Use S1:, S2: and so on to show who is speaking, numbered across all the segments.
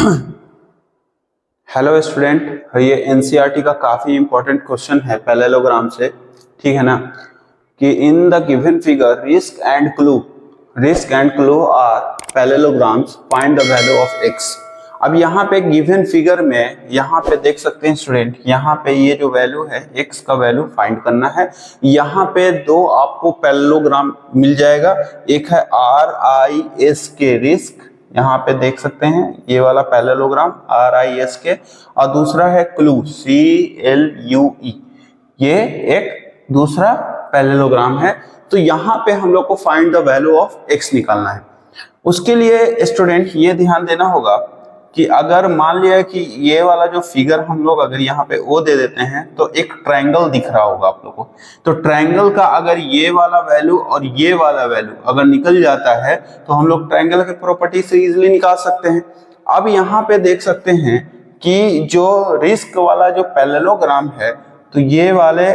S1: Hello student, ये NCERT का काफी इंपॉर्टेंट क्वेश्चन है पैरेललोग्राम से, ठीक है ना। कि in the given figure RISK and CLUE are parallelograms, find the value of X. अब यहाँ पे गिवन फिगर में यहाँ पे देख सकते हैं स्टूडेंट, यहाँ पे ये जो वैल्यू है एक्स का वैल्यू फाइंड करना है। यहाँ पे दो आपको पैरेललोग्राम मिल जाएगा, एक है RIS के रिस्क, यहाँ पे देख सकते हैं ये वाला पैरेललोग्राम RIS के, और दूसरा है क्लू CLUE, ये एक दूसरा पैरेललोग्राम है। तो यहाँ पे हम लोग को find the value of x निकालना है। उसके लिए स्टूडेंट ये ध्यान देना होगा कि अगर मान लिया कि ये वाला जो फिगर हम लोग अगर यहाँ पे O दे देते हैं तो एक ट्रायंगल दिख रहा होगा आप लोग को। तो ट्रायंगल का अगर ये वाला वैल्यू और ये वाला वैल्यू अगर निकल जाता है तो हम लोग ट्रायंगल के प्रॉपर्टी से इजीली निकाल सकते हैं। अब यहाँ पे देख सकते हैं कि जो रिस्क वाला जो पैरेललोग्राम है, तो ये वाले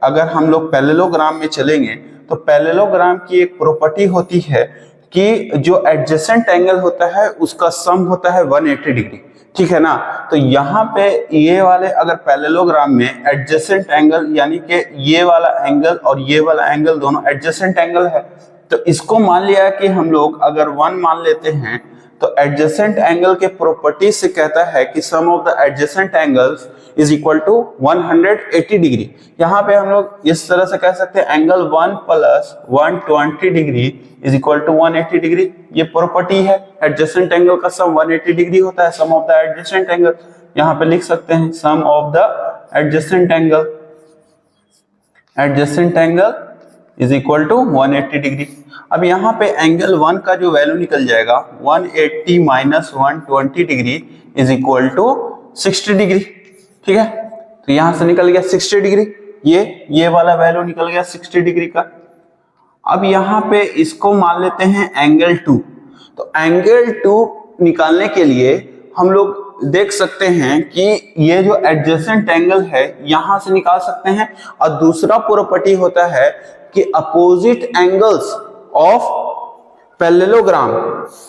S1: अगर हम लोग पैरेललोग्राम में चलेंगे तो पैरेललोग्राम की एक प्रॉपर्टी होती है कि जो एडजेसेंट एंगल होता है उसका सम होता है 180 डिग्री, ठीक है ना। तो यहाँ पे ये वाले अगर पैरेललोग्राम में एडजेसेंट एंगल यानी कि ये वाला एंगल और ये वाला एंगल दोनों एडजेसेंट एंगल है, तो इसको मान लिया कि हम लोग अगर 1 मान लेते हैं तो एडजेसेंट एंगल के प्रॉपर्टी से कहता है कि sum of the adjacent angles is equal to 180 degree. यहाँ पे हम लोग इस तरह से कह सकते हैं angle 1 plus 120 degree is equal to 180 degree. ये प्रॉपर्टी है, एडजेसेंट एंगल का सम 180 डिग्री होता है, sum of the adjacent angle. यहाँ पे लिख सकते हैं sum of the adjacent angle is equal to 180 degree. अब यहाँ पे एंगल 1 का जो वैल्यू निकल जाएगा 180 minus 120 degree is equal to 60 degree, ठीक है। तो यहां से निकल गया 60 डिग्री, ये वाला वैल्यू निकल गया 60 डिग्री का। अब यहाँ पे इसको मान लेते हैं एंगल 2। तो एंगल 2 निकालने के लिए हम लोग देख सकते हैं कि ये जो एडजेसेंट एंगल है यहां से निकाल सकते हैं, और दूसरा प्रॉपर्टी होता है कि opposite angles of parallelogram,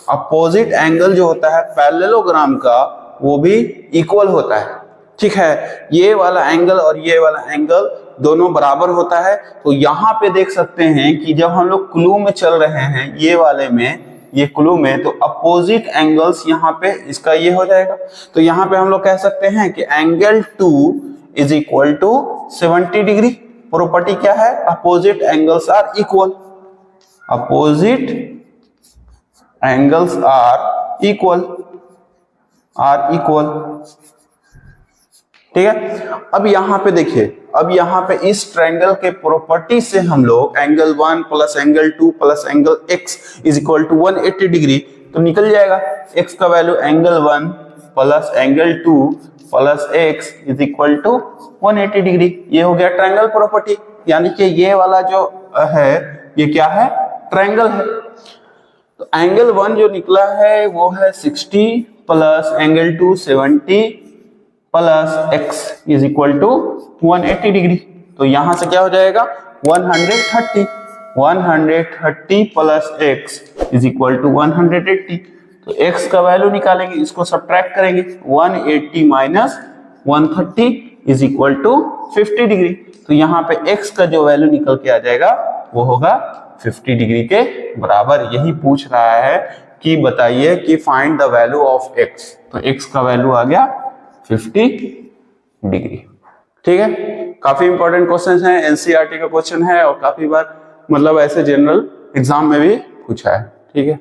S1: opposite angle जो होता है पैरेललोग्राम का वो भी इक्वल होता है, ठीक है। ये वाला एंगल और ये वाला एंगल दोनों बराबर होता है। तो यहाँ पे देख सकते हैं कि जब हम लोग क्लू में चल रहे हैं ये वाले में, ये क्लू में, तो अपोजिट एंगल्स यहाँ पे इसका ये हो जाएगा। तो यहाँ पे हम लोग कह सकते हैं कि angle 2 is equal to 70 degree. Property क्या है? Opposite angles are equal, opposite angles are equal, ठीक है। अब यहाँ पे देखिए, अब यहाँ पे इस ट्रायंगल के प्रॉपर्टी से हम लोग angle 1 plus angle 2 plus angle x is equal to 180 degree, तो निकल जाएगा x का value angle 1 plus angle 2 plus x is equal to 180 degree. ये हो गया ट्रायंगल प्रॉपर्टी, यानी कि ये वाला जो है ये क्या है? ट्रायंगल है। तो एंगल 1 जो निकला है वो है 60 plus angle 2 70 plus x is equal to 180 degree. तो यहां से क्या हो जाएगा? 130 plus x is equal to 180। तो x का वैल्यू निकालेंगे, इसको सब्ट्रैक्ट करेंगे, 180 minus 130 is equal to 50 degree. तो यहाँ पे x का जो वैल्यू निकल के आ जाएगा वो होगा 50 डिग्री के बराबर। यही पूछ रहा है कि बताइए कि find the value of x। तो x का वैल्यू आ गया 50 डिग्री, ठीक है। काफी इंपॉर्टेंट क्वेश्चन है, एनसीईआरटी का क्वेश्चन है और काफी बार मतलब ऐसे जनरल एग्जाम में भी पूछा है, ठीक है।